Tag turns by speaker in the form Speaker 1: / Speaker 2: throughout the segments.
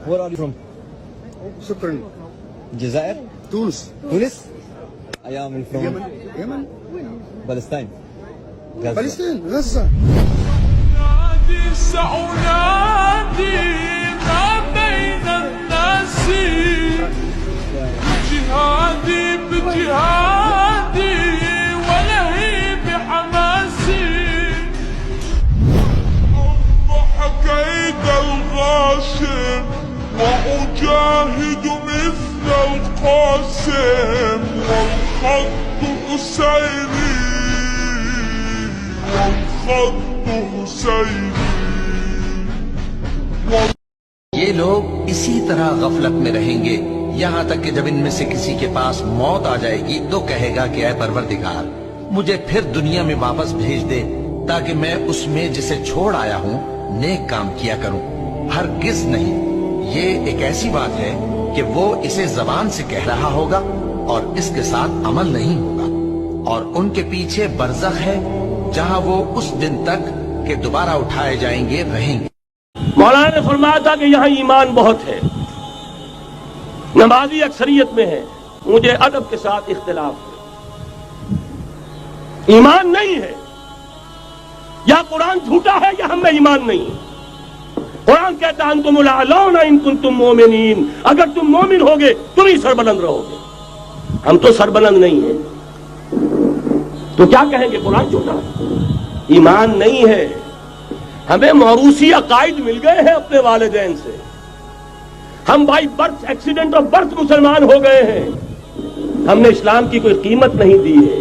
Speaker 1: Where are you from?
Speaker 2: شكرا.
Speaker 1: Jazair?
Speaker 2: تونس.
Speaker 1: Tunis? I am from
Speaker 2: Yemen.
Speaker 1: Palestine. Gaza.
Speaker 2: فلسطين غزة.
Speaker 3: سأنادي ما بين الناس جهادي بجهادي ولهيب حماسي أصبح كيد الغاشم وأجاهد مثل القاسم والخط أسيري والخط
Speaker 4: یہ لوگ اسی طرح غفلت میں رہیں گے یہاں تک کہ جب ان میں سے کسی کے پاس موت آ جائے گی تو کہے گا کہ اے پروردگار مجھے پھر دنیا میں واپس بھیج دے تاکہ میں اس میں جسے چھوڑ آیا ہوں نیک کام کیا کروں. ہرگز نہیں، یہ ایک ایسی بات ہے کہ وہ اسے زبان سے کہہ رہا ہوگا اور اس کے ساتھ عمل نہیں ہوگا، اور ان کے پیچھے برزخ ہے جہاں وہ اس دن تک کہ دوبارہ اٹھائے جائیں گے رہیں گے.
Speaker 5: مولانا نے فرمایا تھا کہ یہاں ایمان بہت ہے، نمازی اکثریت میں ہے، مجھے ادب کے ساتھ اختلاف ہے. ایمان نہیں ہے، یا قرآن جھوٹا ہے یا ہم میں ایمان نہیں ہے. قرآن کہتا ہے انتم الاعلون ان کنتم مومنین، اگر تم مومن ہوگے تم ہی سربلند رہو گے. ہم تو سربلند نہیں ہیں تو کیا کہیں گے قرآن جھوٹا ہے؟ ایمان نہیں ہے. ہمیں موروثی عقائد مل گئے ہیں اپنے والدین سے، ہم by birth accident of birth مسلمان ہو گئے ہیں. ہم نے اسلام کی کوئی قیمت نہیں دی ہے،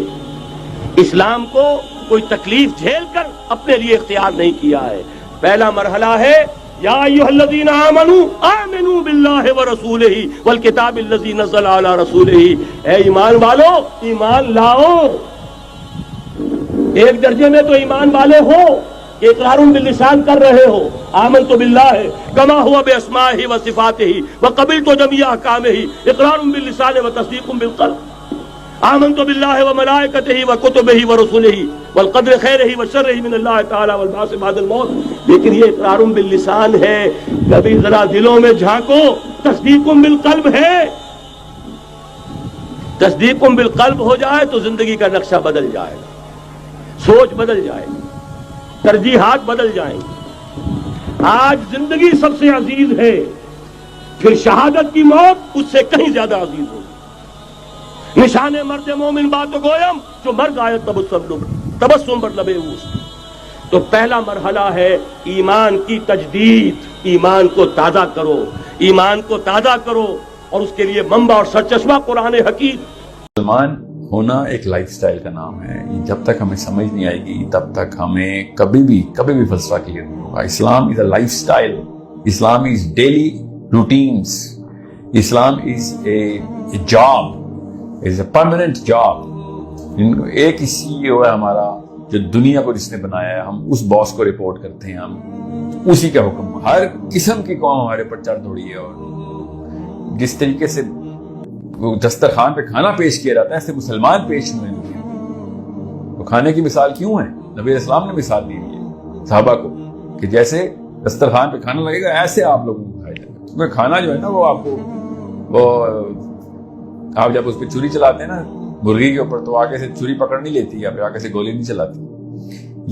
Speaker 5: اسلام کو کوئی تکلیف جھیل کر اپنے لیے اختیار نہیں کیا ہے. پہلا مرحلہ ہے یا ایھا الذین آمنوا آمنوا باللہ ورسولہ والکتاب الذی نزل علی رسولہ. اے ایمان والو ایمان لاؤ. ایک درجے میں تو ایمان والے ہو کہ اقرار باللسان کر رہے ہو، آمنت باللہ کما ہوا باسمائہ وصفاتہ وقبلت جمیع احکامہ، اقرار باللسان وتصدیق بالقلب. آمنت باللہ وملائکتہ وکتبہ ورسلہ والقدر خیرہ وشرہ من اللہ تعالی والبعث بعد الموت. لیکن یہ اقرار باللسان ہے، کبھی ذرا دلوں میں جھانکو. تصدیق بالقلب ہے، تصدیق بالقلب ہو جائے تو زندگی کا نقشہ بدل جائے گا، سوچ بدل جائے گی، ترجیحات بدل جائیں گی. آج زندگی سب سے عزیز ہے، پھر شہادت کی موت اس سے کہیں زیادہ عزیز ہوگی. نشان مرد مومن بات گویم جو مر گائے تبسم بر لبے اوست. تو پہلا مرحلہ ہے ایمان کی تجدید. ایمان کو تازہ کرو، ایمان کو تازہ کرو، اور اس کے لیے منبع اور سرچشمہ قرآن حکیم.
Speaker 6: مسلمان ہونا ایک لائف سٹائل کا نام ہے. جب تک ہمیں سمجھ نہیں آئے گی تب تک ہمیں کبھی بھی فلسفہ کلیئر نہیں ہوگا. Islam is a life style, Islam is daily routines, Islam is a job, is a permanent job. ایک ہی سی ای او ہے ہمارا جو دنیا کو جس نے بنایا ہے، ہم اس باس کو رپورٹ کرتے ہیں، ہم اسی کا حکم. ہر قسم کی قوم ہمارے پر چڑھ دوڑی ہے، اور جس طریقے سے دسترخوان پہ کھانا پیش کیا جاتا ہے ایسے مسلمان پیش ہوئے نہیں ہیں. وہ کھانے کی مثال کیوں ہے؟ نبی علیہ السلام نے مثال دی ہے صحابہ کو کہ جیسے دسترخوان پہ کھانا لگے گا ایسے آپ لوگوں کو کھایا جائے گا. کیونکہ کھانا جو ہے نا وہ آپ کو آپ جب اس پہ چھری چلاتے ہیں نا مرغی کے اوپر تو آگے سے چھری پکڑ نہیں لیتی یا پھر آگے سے گولی نہیں چلاتی.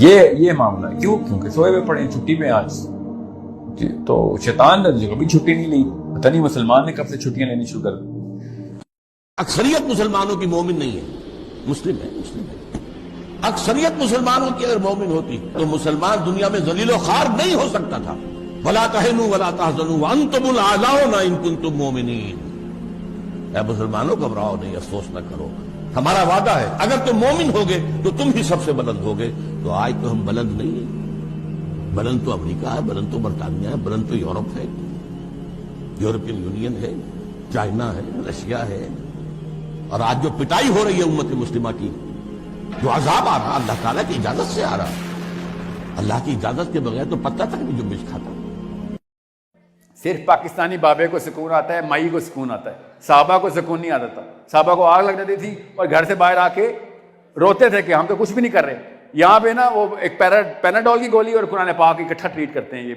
Speaker 6: یہ معاملہ ہے. کیونکہ سوئے ہوئے پڑے چھٹی میں آج تو شیطان نے کبھی چھٹی نہیں لی. پتہ نہیں مسلمان نے کب سے چھٹیاں لینی شروع کر دی.
Speaker 7: اکثریت مسلمانوں کی مومن نہیں ہے، مسلم ہے. اکثریت مسلمانوں کی اگر مومن ہوتی تو مسلمان دنیا میں ذلیل و خوار نہیں ہو سکتا تھا. وَلَا تَهِنُوا وَلَا تَحْزَنُوا وَأَنْتُمُ الْأَعْلَوْنَ إِن كُنتُم مُؤْمِنِينَ. اے مسلمانوں گھبراؤ نہیں، افسوس نہ کرو، ہمارا وعدہ ہے اگر تم مومن ہوگے تو تم ہی سب سے بلند ہوگے. تو آج تو ہم بلند نہیں ہیں. بلند تو امریکہ ہے، بلند تو برطانیہ ہے، بلند تو یورپ ہے، یورپین یونین ہے، چائنا ہے، رشیا ہے. اور آج جو پٹائی ہو رہی ہے امت مسلمہ کی، جو عذاب آ رہا اللہ تعالیٰ کی اجازت سے آ رہا. اللہ کی اجازت کے بغیر تو پتہ تک نہیں جو بچ کھاتا.
Speaker 6: صرف پاکستانی بابے کو سکون آتا ہے، مائی کو سکون آتا ہے. صحابہ کو سکون نہیں آتا تھا. صحابہ کو آگ لگ جاتی تھی اور گھر سے باہر آ کے روتے تھے کہ ہم تو کچھ بھی نہیں کر رہے. یہاں پہ نا وہ ایک پیناڈول کی گولی اور قرآن پاک اکٹھا ٹریٹ کرتے ہیں. یہ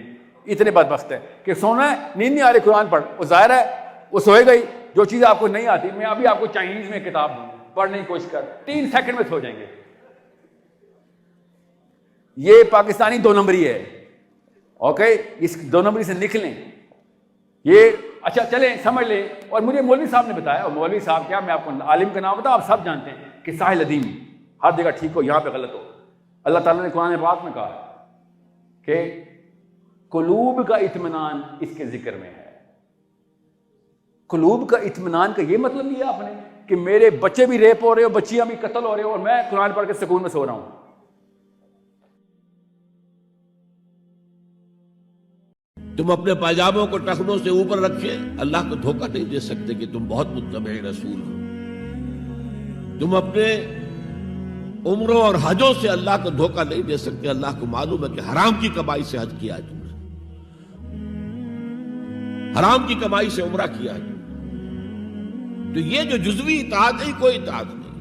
Speaker 6: اتنے بدبخت ہیں کہ سونا ہے، نیند نہیں آ رہی قرآن پڑھ، وہ ظاہر ہے وہ سوئے گئی. جو چیز آپ کو نہیں آتی، میں ابھی آپ کو چائنیز میں کتاب دوں، پڑھنے کی کوشش کر، 3 سیکنڈ میں سو جائیں گے. یہ پاکستانی 2 نمبری ہے. اوکے، اس 2 نمبری سے نکلیں. یہ اچھا چلیں سمجھ لیں. اور مجھے مولوی صاحب نے بتایا، اور مولوی صاحب کیا، میں آپ کو عالم کا نام بتاؤں، آپ سب جانتے ہیں کہ ساحل ادیم ہر جگہ ٹھیک ہو، یہاں پہ غلط ہو. اللہ تعالیٰ نے قرآن پاک میں کہا کہ قلوب کا اطمینان اس کے ذکر میں ہے. قلوب کا اطمینان کا یہ مطلب نہیں ہے آپ نے کہ میرے بچے بھی ریپ ہو رہے ہو، بچیاں بھی قتل ہو رہے ہو، اور میں قرآن پڑھ کے سکون میں سو رہا ہوں.
Speaker 7: تم اپنے پاجاموں کو ٹخنوں سے اوپر رکھے اللہ کو دھوکہ نہیں دے سکتے کہ تم بہت متبع رسول ہو. تم اپنے عمروں اور حجوں سے اللہ کو دھوکہ نہیں دے سکتے. اللہ کو معلوم ہے کہ حرام کی کمائی سے حج کیا ہے تم نے، حرام کی کمائی سے عمرہ کیا ہے. تو یہ جو جزوی اطاعت ہے، کوئی اطاعت نہیں،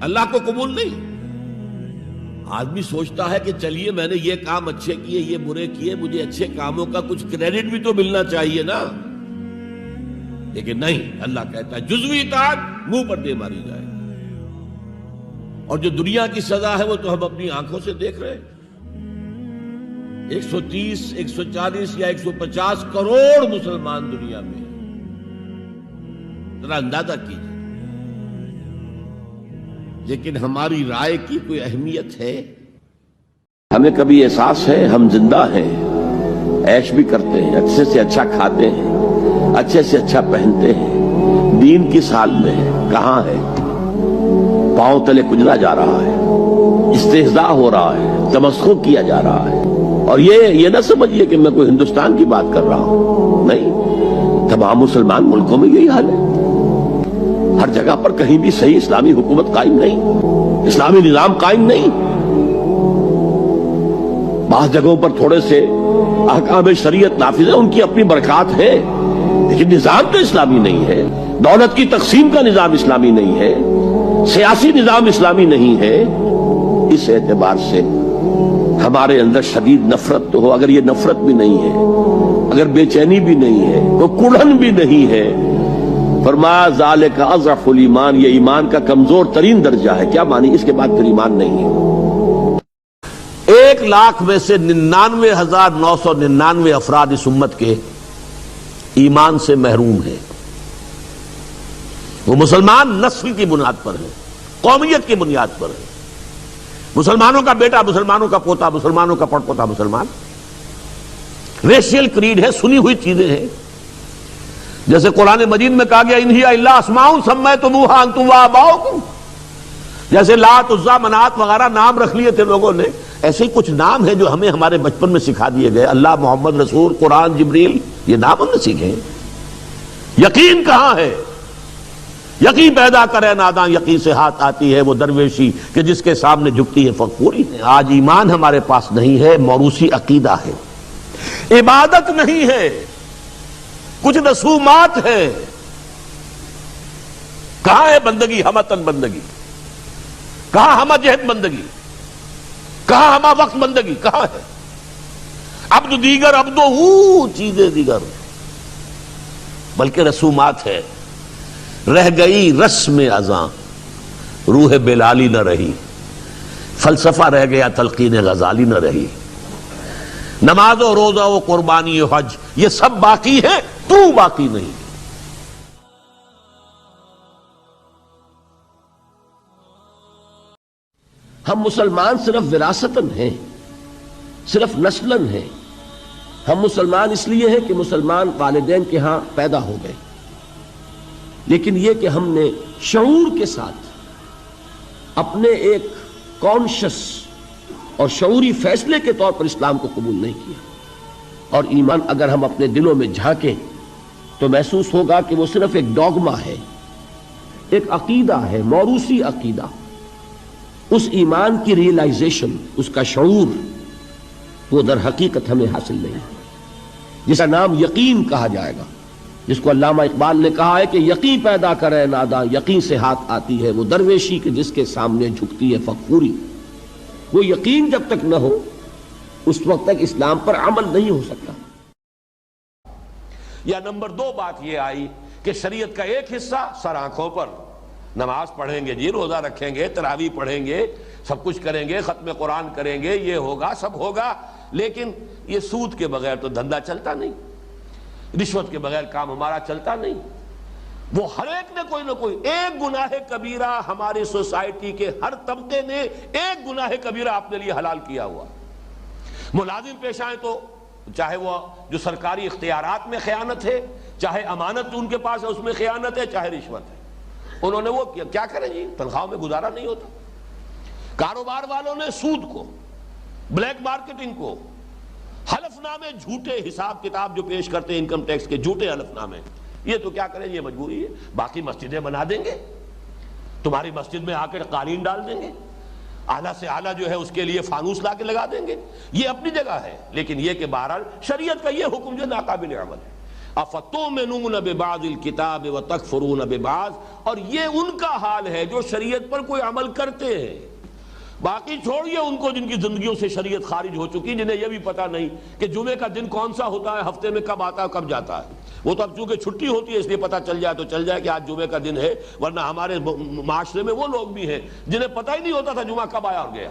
Speaker 7: اللہ کو قبول نہیں. آدمی سوچتا ہے کہ چلیے میں نے یہ کام اچھے کیے، یہ برے کیے، مجھے اچھے کاموں کا کچھ کریڈٹ بھی تو ملنا چاہیے نا. لیکن نہیں، اللہ کہتا ہے جزوی اطاعت منہ پر دے ماری جائے. اور جو دنیا کی سزا ہے وہ تو ہم اپنی آنکھوں سے دیکھ رہے ہیں. 130 140 یا 150 کروڑ مسلمان دنیا میں ہیں. ذرا اندازہ کیجیے. لیکن ہماری رائے کی کوئی اہمیت ہے؟ ہمیں کبھی احساس ہے ہم زندہ ہیں، عیش بھی کرتے ہیں، اچھے سے اچھا کھاتے ہیں، اچھے سے اچھا پہنتے ہیں، دین کس حال میں ہے، کہاں ہے؟ پاؤں تلے کچلا جا رہا ہے، استہزاء ہو رہا ہے، تمسخر کیا جا رہا ہے. اور یہ نہ سمجھیے کہ میں کوئی ہندوستان کی بات کر رہا ہوں، نہیں، تمام مسلمان ملکوں میں یہی حال ہے. ہر جگہ پر کہیں بھی صحیح اسلامی حکومت قائم نہیں، اسلامی نظام قائم نہیں. بعض جگہوں پر تھوڑے سے احکام شریعت نافذ ہیں، ان کی اپنی برکات ہے، لیکن نظام تو اسلامی نہیں ہے. دولت کی تقسیم کا نظام اسلامی نہیں ہے، سیاسی نظام اسلامی نہیں ہے. اس اعتبار سے ہمارے اندر شدید نفرت تو ہو. اگر یہ نفرت بھی نہیں ہے، اگر بے چینی بھی نہیں ہے، کوئی کڑھن بھی نہیں ہے، فرمایا ذالک اضعف الایمان، یہ ایمان کا کمزور ترین درجہ ہے. کیا مانی؟ اس کے بعد پھر ایمان نہیں ہے. 1,00,000 میں سے 99,999 افراد اس امت کے ایمان سے محروم ہیں. وہ مسلمان نسل کی بنیاد پر ہیں، قومیت کی بنیاد پر ہیں. مسلمانوں کا بیٹا، مسلمانوں کا پوتا، مسلمانوں کا پڑپوتا مسلمان. ریشیل کریڈ ہے، سنی ہوئی چیزیں ہیں. جیسے قرآن مجید میں کہا گیا انہی الا اسماء سمیتموہا انتم وآباؤکم، جیسے لات عزا منات وغیرہ نام رکھ لیے تھے لوگوں نے، ایسے ہی کچھ نام ہیں جو ہمیں ہمارے بچپن میں سکھا دیے گئے. اللہ، محمد رسول، قرآن، جبریل، یہ نام ہم نے سیکھے ہیں. یقین کہاں ہے؟ یقین پیدا کرے ناداں، یقین سے ہاتھ آتی ہے وہ درویشی کہ جس کے سامنے جھکتی ہے فقوری. آج ایمان ہمارے پاس نہیں ہے، موروثی عقیدہ ہے، عبادت نہیں ہے، کچھ رسومات ہیں. کہاں ہے بندگی، ہمتن بندگی؟ کہاں ہمہ جہت بندگی؟ کہاں ہمہ وقت بندگی؟ کہاں ہے؟ عبد دیگر عبدو وہ چیزیں دیگر، بلکہ رسومات ہے. رہ گئی رسم ازاں، روح بلالی نہ رہی. فلسفہ رہ گیا، تلقین غزالی نہ رہی. نماز و روزہ و قربانی و حج یہ سب باقی ہے، تو باقی نہیں. ہم مسلمان صرف وراثتاً ہیں، صرف نسلاً ہیں. ہم مسلمان اس لیے ہیں کہ مسلمان والدین کے ہاں پیدا ہو گئے، لیکن یہ کہ ہم نے شعور کے ساتھ اپنے ایک کانشس اور شعوری فیصلے کے طور پر اسلام کو قبول نہیں کیا. اور ایمان اگر ہم اپنے دلوں میں جھانکیں تو محسوس ہوگا کہ وہ صرف ایک ڈوگما ہے، ایک عقیدہ ہے، موروثی عقیدہ. اس ایمان کی ریئلائزیشن، اس کا شعور، وہ در حقیقت ہمیں حاصل نہیں ہے. جس کا نام یقین کہا جائے گا، جس کو علامہ اقبال نے کہا ہے کہ یقین پیدا کرے ناداں، یقین سے ہاتھ آتی ہے وہ درویشی کہ جس کے سامنے جھکتی ہے فقوری. وہ یقین جب تک نہ ہو اس وقت تک اسلام پر عمل نہیں ہو سکتا. یا نمبر 2 بات یہ آئی کہ شریعت کا ایک حصہ سر آنکھوں پر، نماز پڑھیں گے جی، روزہ رکھیں گے، تراویح پڑھیں گے، سب کچھ کریں گے، ختم قرآن کریں گے، یہ ہوگا سب ہوگا، لیکن یہ سود کے بغیر تو دھندا چلتا نہیں، رشوت کے بغیر کام ہمارا چلتا نہیں۔ وہ ہر ایک نے کوئی نہ کوئی ایک گناہ کبیرہ، ہماری سوسائٹی کے ہر طبقے نے ایک گناہ کبیرہ اپنے لیے حلال کیا ہوا۔ ملازم پیش آئیں تو چاہے وہ جو سرکاری اختیارات میں خیانت ہے، چاہے امانت ان کے پاس ہے اس میں خیانت ہے، چاہے رشوت ہے، انہوں نے وہ کیا کریں جی، تنخواہوں میں گزارا نہیں ہوتا۔ کاروبار والوں نے سود کو، بلیک مارکیٹنگ کو، حلف نامے جھوٹے، حساب کتاب جو پیش کرتے ہیں انکم ٹیکس کے جھوٹے حلف نامے، یہ تو کیا کریں، یہ مجبوری ہے۔ باقی مسجدیں بنا دیں گے، تمہاری مسجد میں آ کے قالین ڈال دیں گے، اعلیٰ سے اعلیٰ جو ہے اس کے لیے فانوس لا کے لگا دیں گے، یہ اپنی جگہ ہے، لیکن یہ کہ بہرحال شریعت کا یہ حکم جو ناقابل عمل ہے۔ افتؤمنون ببعض الکتاب وتکفرون ببعض، اور یہ ان کا حال ہے جو شریعت پر کوئی عمل کرتے ہیں۔ باقی چھوڑیے ان کو جن کی زندگیوں سے شریعت خارج ہو چکی، جنہیں یہ بھی پتہ نہیں کہ جمعے کا دن کون سا ہوتا ہے، ہفتے میں کب آتا ہے کب جاتا ہے۔ وہ تو اب چونکہ چھٹی ہوتی ہے اس لیے پتہ چل جائے تو چل جائے کہ آج جمعے کا دن ہے، ورنہ ہمارے معاشرے میں وہ لوگ بھی ہیں جنہیں پتہ ہی نہیں ہوتا تھا جمعہ کب آیا اور گیا۔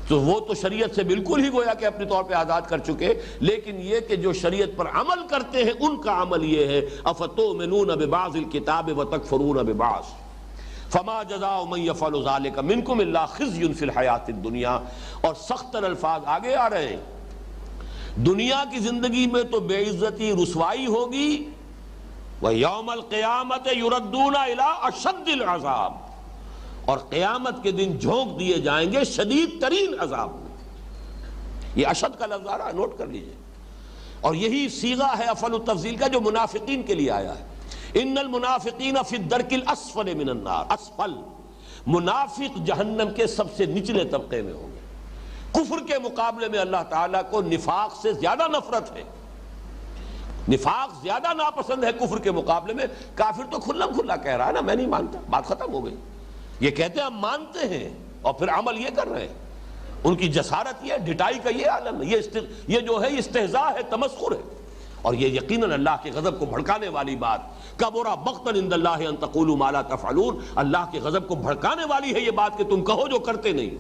Speaker 7: تو وہ تو شریعت سے بالکل ہی گویا کہ اپنے طور پہ آزاد کر چکے، لیکن یہ کہ جو شریعت پر عمل کرتے ہیں ان کا عمل یہ ہے افتؤمنون ببعض الکتاب وتکفرون ببعض فما جزاء من يفعل ذلك منكم الا خزي في الحیاۃ الدنیا۔ اور سخت تر الفاظ آگے آ رہے ہیں، دنیا کی زندگی میں تو بے عزتی رسوائی ہوگی، وَيَوْمَ الْقِيَامَةِ يُرَدُّونَ إِلَىٰ أَشَدِّ الْعَذَابِ، اور قیامت کے دن جھونک دیے جائیں گے شدید ترین عذاب میں۔ یہ اشد کا لفظ آ رہا ہے، نوٹ کر لیجئے، اور یہی صیغہ ہے افعل التفضیل کا جو منافقین کے لیے آیا ہے۔ ان المنافقین فی الدرک الاسفل من النار، اسفل، منافق جہنم کے سب سے نچلے طبقے میں ہوں گے۔ کفر کے مقابلے میں اللہ تعالیٰ کو نفاق سے زیادہ نفرت ہے، نفاق زیادہ ناپسند ہے کفر کے مقابلے میں۔ کافر تو کھلا کھلا کہہ رہا ہے نا میں نہیں مانتا، بات ختم ہو گئی۔ یہ کہتے ہیں ہم مانتے ہیں اور پھر عمل یہ کر رہے ہیں، ان کی جسارت یہ، ڈٹائی کا یہ عالم ہے، یہ جو ہے استہزاء ہے، تمسخر ہے، اور یہ یقیناً اللہ کے غضب کو بھڑکانے والی بات۔ کبر مقتا عند اللہ ان تقولوا ما لا تفعلون، اللہ کے غضب کو بھڑکانے والی ہے یہ بات کہ تم کہو جو کرتے نہیں ہو۔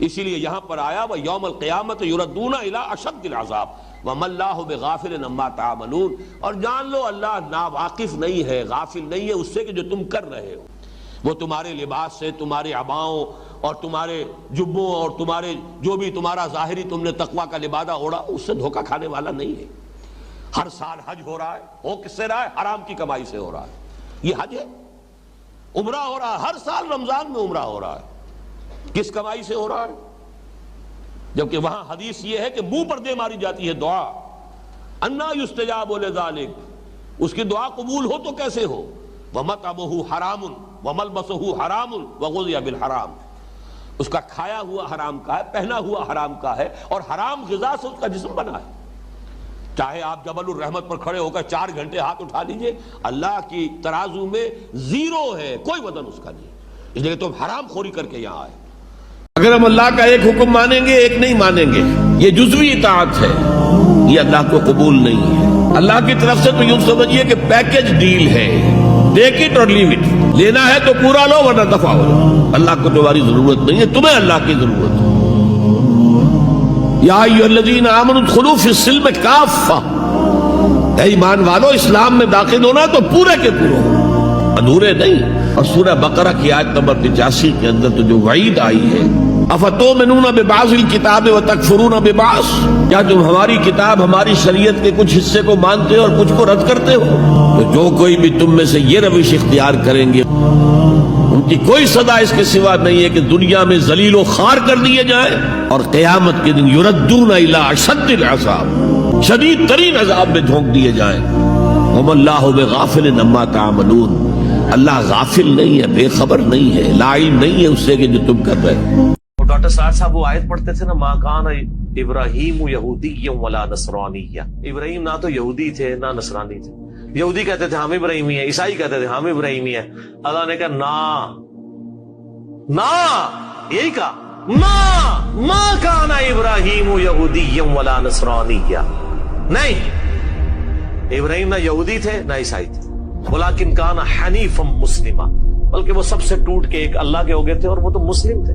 Speaker 7: اسی لیے یہاں پر آیا وَيَوْمَ الْقِيَامَةِ يُرَدُّونَ إِلَىٰ أَشَدِّ الْعَذَابِ وَمَا اللَّهُ بِغَافِلٍ عَمَّا تَعْمَلُونَ، اور جان لو اللہ ناواقف نہیں ہے، غافل نہیں ہے اس سے کہ جو تم کر رہے ہو۔ وہ تمہارے لباس سے، تمہارے عباؤں اور تمہارے جبوں اور تمہارے جو بھی تمہارا ظاہری تم نے تقویٰ کا لبادہ اوڑھا، اس سے دھوکہ کھانے والا نہیں ہے۔ ہر سال حج ہو رہا ہے، ہو کس سے رہا ہے؟ حرام کی کمائی سے ہو رہا ہے۔ یہ حج ہے، عمرہ ہو رہا ہے، ہر سال رمضان میں عمرہ ہو رہا ہے، کس کمائی سے ہو رہا ہے؟ جبکہ وہاں حدیث یہ ہے کہ منہ پر دے ماری جاتی ہے دعا، انا یستجاب لذالک، اس کی دعا قبول ہو تو کیسے ہو؟ ومطعمہ حرام وملبسہ حرام وغذی بالحرام، اس کا کھایا ہوا حرام کا ہے، پہنا ہوا حرام کا ہے، اور حرام غذا سے اس کا جسم بنا ہے۔ چاہے آپ جبل الرحمت پر کھڑے ہو کر 4 گھنٹے ہاتھ اٹھا لیجئے، اللہ کی ترازو میں زیرو ہے، کوئی وزن اس کا نہیں، اس لیے تم حرام خوری کر کے یہاں آئے۔
Speaker 8: اگر ہم اللہ کا ایک حکم مانیں گے ایک نہیں مانیں گے، یہ جزوی اطاعت ہے، یہ اللہ کو قبول نہیں ہے۔ اللہ کی طرف سے تو یوں سمجھیے کہ پیکج ڈیل ہے، ٹیک اٹ اور لیو اٹ، لینا ہے تو پورا لو ورنہ دفع ہو جاؤ۔ اللہ کو تمہاری ضرورت نہیں ہے، تمہیں اللہ کی ضرورت ہے۔ یا ایھا الذین آمنوا ادخلوا فی السلم کافہ، اے ایمان والو اسلام میں داخل ہونا تو پورے کے پورے ہو، ادھورے نہیں۔ اور سورہ بقرہ کی آیت نمبر 85 کے اندر تو جو وعید آئی ہے، افتؤمنون ببعض الکتاب وتکفرون ببعض، کیا تم ہماری کتاب ہماری شریعت کے کچھ حصے کو مانتے ہو اور کچھ کو رد کرتے ہو؟ تو جو کوئی بھی تم میں سے یہ روش اختیار کریں گے ان کی کوئی سزا اس کے سوا نہیں ہے کہ دنیا میں ذلیل و خوار کر دیے جائیں، اور قیامت کے دن یردون الی اشد العذاب، شدید ترین عذاب میں جھونک دیے جائیں۔ وما اللہ بغافل عما تعملون، اللہ غافل نہیں ہے، بے خبر نہیں ہے، لا علم نہیں ہے اس سے کہ جو تم کر رہے ہو۔
Speaker 9: اور ڈاکٹر سعد صاحب وہ آیت پڑھتے تھے نا، ما کان ابراہیم یہودی ولا نصرانی، ابراہیم نہ تو یہودی تھے نہ نصرانی تھے۔ یہودی کہتے تھے ہم ابراہیمی ہیں، عیسائی کہتے تھے ہم ابراہیمی ہیں۔ اللہ نے کہا نا، یہی کہا ما کان ابراہیم یہودی ولا نصرانی، نہیں، ابراہیم نہ یہودی تھے نہ عیسائی تھے، ولیکن کان حنیفا مسلما، بلکہ وہ سب سے ٹوٹ کے ایک اللہ کے ہو گئے تھے، اور وہ تو مسلم تھے،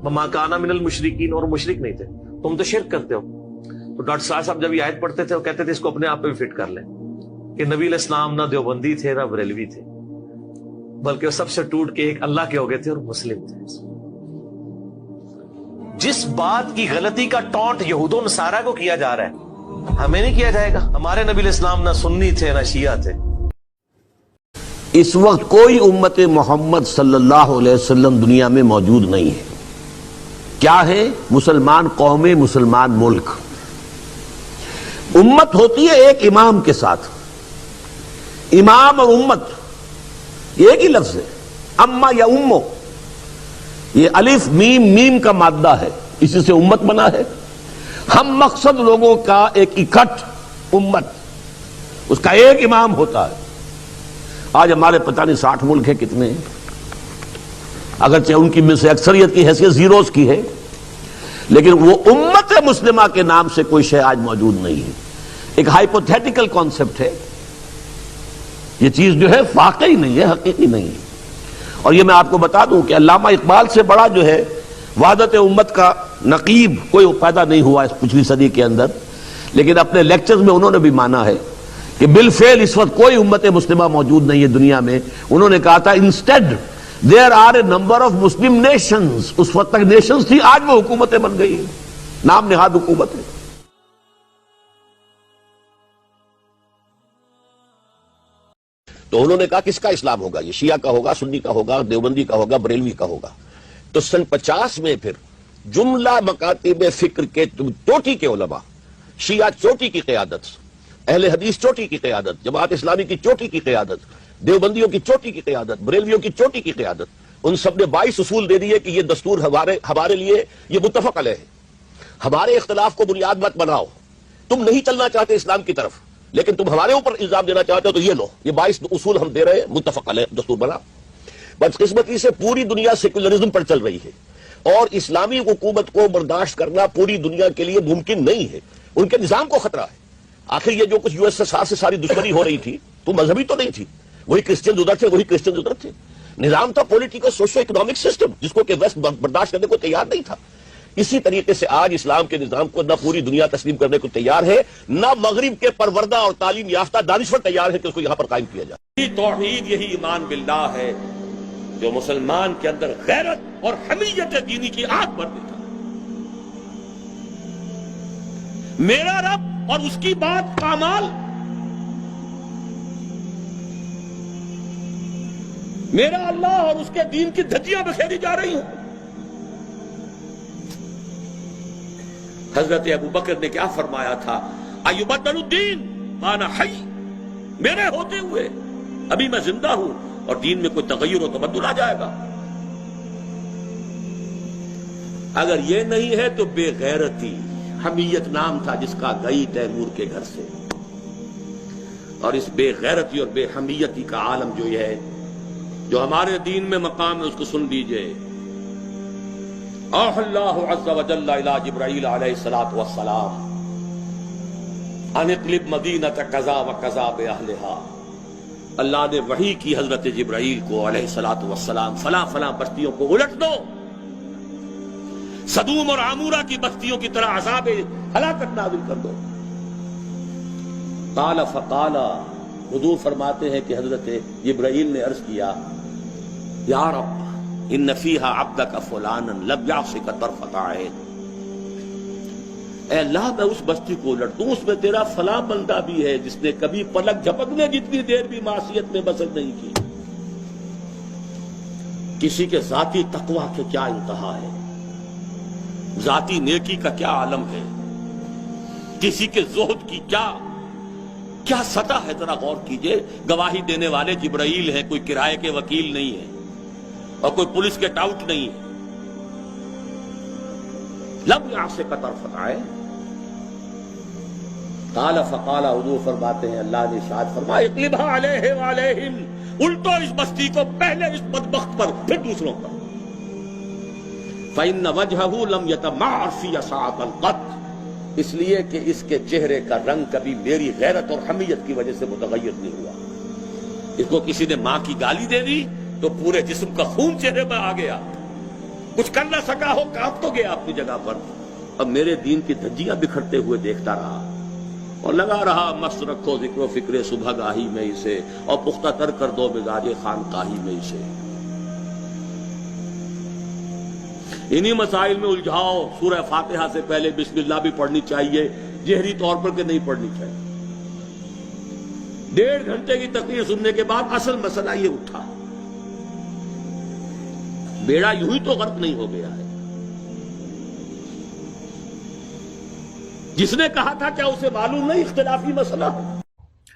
Speaker 9: وما کان من المشرکین، اور مشرک نہیں تھے۔ تم تو شرک کرتے ہو۔ تو ڈاکٹر صاحب جب یہ آیت پڑھتے تھے وہ کہتے تھے اس کو اپنے آپ پہ بھی فٹ کر لیں کہ نبی علیہ السلام نہ دیوبندی تھے نہ بریلوی تھے، بلکہ وہ سب سے ٹوٹ کے ایک اللہ کے ہو گئے تھے اور مسلم تھے۔ جس بات کی غلطی کا ٹونٹ یہود و نصارہ کو کیا جا رہا ہے، ہمیں نہیں کیا جائے گا؟ ہمارے نبی علیہ السلام نہ سنی تھے نہ شیعہ تھے۔
Speaker 7: اس وقت کوئی امت محمد صلی اللہ علیہ وسلم دنیا میں موجود نہیں ہے۔ کیا ہے؟ مسلمان قوم، مسلمان ملک۔ امت ہوتی ہے ایک امام کے ساتھ، امام اور امت ایک ہی لفظ ہے، اما یا امو، یہ الف میم میم کا مادہ ہے، اسی سے امت بنا ہے۔ ہم مقصد لوگوں کا ایک اکٹھ امت، اس کا ایک امام ہوتا ہے۔ آج ہمارے پتہ نہیں 60 ملک ہیں، کتنے ہیں، اگرچہ ان کی میں سے اکثریت کی حیثیت زیروز کی ہے، لیکن وہ امت مسلمہ کے نام سے کوئی شے آج موجود نہیں ہے۔ ایک ہائپوتھیٹیکل کانسیپٹ ہے، یہ چیز جو ہے واقعی نہیں ہے، حقیقی نہیں ہے۔ اور یہ میں آپ کو بتا دوں کہ علامہ اقبال سے بڑا جو ہے وحدت امت کا نقیب کوئی پیدا نہیں ہوا اس پچھلی صدی کے اندر، لیکن اپنے لیکچرز میں انہوں نے بھی مانا ہے کہ بالفعل اس وقت کوئی امت مسلمہ موجود نہیں ہے دنیا میں۔ انہوں نے کہا تھا instead there are a number of Muslim nations, اس وقت تک نیشنز تھی، آج وہ حکومتیں بن گئی ہیں، نام نہاد حکومت ہے۔ تو انہوں نے کہا کس کا اسلام ہوگا؟ یہ شیعہ کا ہوگا، سنی کا ہوگا، دیوبندی کا ہوگا، بریلوی کا ہوگا۔ تو سن 50 میں پھر جملہ مکاتب فکر کے چوٹی کے علماء، شیعہ چوٹی کی قیادت، اہل حدیث چوٹی کی قیادت، جماعت اسلامی کی چوٹی کی قیادت، دیوبندیوں کی چوٹی کی قیادت، بریلویوں کی چوٹی کی قیادت، ان سب نے 22 اصول دے دیے کہ یہ دستور ہمارے لیے یہ متفق علیہ ہے، ہمارے اختلاف کو بنیاد مت بناؤ، تم نہیں چلنا چاہتے اسلام کی طرف لیکن تم ہمارے اوپر الزام دینا چاہتے ہو تو یہ لو، یہ 22 اصول ہم دے رہے ہیں، متفق علیہ دستور بنا۔ بدقسمتی سے پوری دنیا سیکولرزم پر چل رہی ہے، اور اسلامی حکومت کو برداشت کرنا پوری دنیا کے لیے ممکن نہیں ہے، ان کے نظام کو خطرہ ہے۔ آخر یہ جو کچھ USSR سے ساری دشمنی ہو رہی تھی تو مذہبی تو نہیں تھی، وہی کرسچن ادھر تھے، وہی کرسچن ادھر تھے، نظام تھا پولیٹیکل سوشو اکنامک سسٹم جس کو کہ ویسٹ برداشت کرنے کو تیار نہیں تھا۔ اسی طریقے سے آج اسلام کے نظام کو نہ پوری دنیا تسلیم کرنے کو تیار ہے، نہ مغرب کے پروردہ اور تعلیم یافتہ دانشور تیار ہے کہ اس کو یہاں پر قائم کیا جائے۔
Speaker 8: یہی توحید، یہی ایمان باللہ ہے جو مسلمان کے اندر غیرت اور حمیت دینی کی آگ بھر دیتا ہے۔ میرا رب اور اس کی بات پامال، میرا اللہ اور اس کے دین کی دھجیاں بکھیری جا رہی ہیں۔ حضرت ابو بکر نے کیا فرمایا تھا؟ ایبدل الدین وانا حی، میرے ہوتے ہوئے ابھی میں زندہ ہوں اور دین میں کوئی تغیر و تبدل آ جائے گا۔ اگر یہ نہیں ہے تو بے غیرتی، حمیت نام تھا جس کا گئی تیمور کے گھر سے، اور اس بے غیرتی اور بے حمیتی کا عالم جو یہ ہے، جو ہمارے دین میں مقام ہے، اس کو سن لیجئے۔ اوحى الله عز وجل الى جبرائیل علیہ الصلوۃ والسلام ان اقلب مدینۃ کذا وکذا باہلھا، اللہ نے وحی کی حضرت جبرائیل کو علیہ الصلوۃ والسلام، فلاں فلاں بستیوں کو الٹ دو، سدوم اور عمورہ کی بستیوں کی طرح عذاب ہلاکت نازل کر دو۔ قال فقال، حضور فرماتے ہیں کہ حضرت جبرائیل نے عرض کیا، یا رب ان فیہا عبدک فلانا لم یعصک طرفۃ عین، اے اللہ میں اس بستی کو الٹ دوں، اس میں تیرا فلاں بندہ بھی ہے جس نے کبھی پلک جھپکنے جتنی دیر بھی معصیت میں بسر نہیں کی۔ کسی کے ذاتی تقویٰ کے کیا انتہا ہے، ذاتی نیکی کا کیا عالم ہے، کسی کے زہد کی کیا سطح ہے، ذرا غور کیجئے۔ گواہی دینے والے جبرائیل ہیں، کوئی کرائے کے وکیل نہیں ہے اور کوئی پولیس کے ٹاؤٹ نہیں ہے۔ لم یعصک طرفۃ عین، قال فقال، حضور فرماتے ہیں اللہ نے ارشاد فرمایا، اقلبھا علیہ وعلیہم، الٹو اس بستی کو، پہلے اس بدبخت پر پھر دوسروں پر۔ فإن وجہہ لم یتمعر فی ساعۃ قط،
Speaker 7: اس لیے کہ اس کے چہرے کا رنگ کبھی میری غیرت اور حمیت کی وجہ سے متغیر نہیں ہوا. اس کو کسی نے ماں کی گالی دے دی تو پورے جسم کا خون چہرے میں آ گیا, کچھ کر نہ سکا ہو, کانپ تو گیا اپنی جگہ پر. اب میرے دین کی دھجیاں بکھرتے ہوئے دیکھتا رہا اور لگا رہا مست رکھو ذکر و فکر صبح گاہی میں اسے, اور پختہ تر کر دو مزاج خانقاہی میں اسے. انہی مسائل میں الجھاؤ. سورہ فاتحہ سے پہلے بسم اللہ بھی پڑھنی چاہیے, جہری طور پر کہ نہیں پڑھنی چاہیے. 1.5 گھنٹے کی تقریر سننے کے بعد اصل مسئلہ یہ اٹھا, بیڑا یوں ہی تو غرق نہیں ہو گیا ہے. جس نے کہا تھا کیا اسے معلوم نہیں اختلافی مسئلہ ہے؟